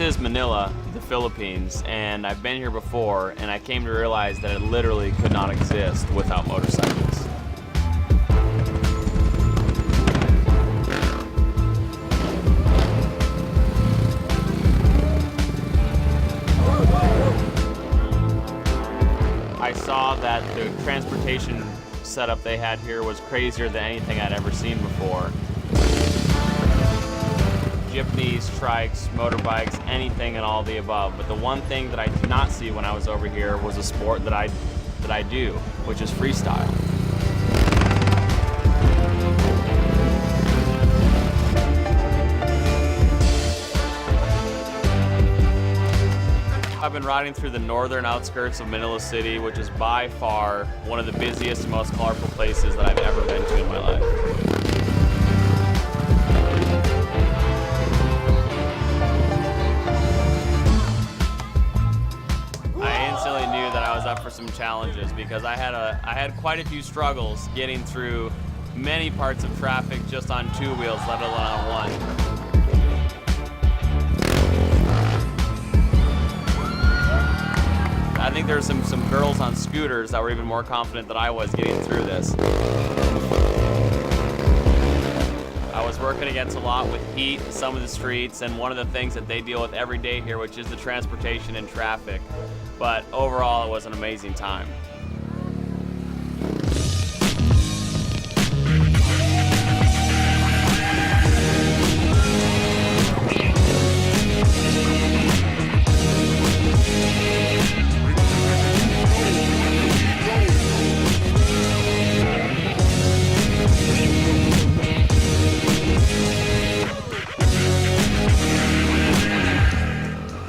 is Manila, the Philippines, and I've been here before, and I came to realize that it literally could not exist without motorcycles. I saw that the transportation setup they had here was crazier than anything I'd ever seen before. Jeepneys, trikes, motorbikes, anything and all the above. But the one thing that I did not see when I was over here was a sport that I do, which is freestyle. I've been riding through the northern outskirts of Manila City, which is by far one of the busiest and most colorful places that I've ever been to in my life. I instantly knew that I was up for some challenges because I had quite a few struggles getting through many parts of traffic just on two wheels, let alone on one. I think there were some girls on scooters that were even more confident than I was getting through this. I was working against a lot with heat in some of the streets, and one of the things that they deal with every day here, which is the transportation and traffic. But overall, it was an amazing time.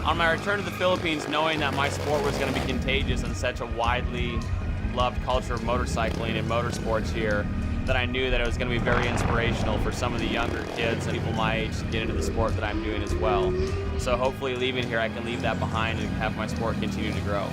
On my return to the Philippines, knowing that my sport was going to be contagious in such a widely loved culture of motorcycling and motorsports here, that I knew that it was going to be very inspirational for some of the younger kids and people my age to get into the sport that I'm doing as well. So hopefully leaving here, I can leave that behind and have my sport continue to grow.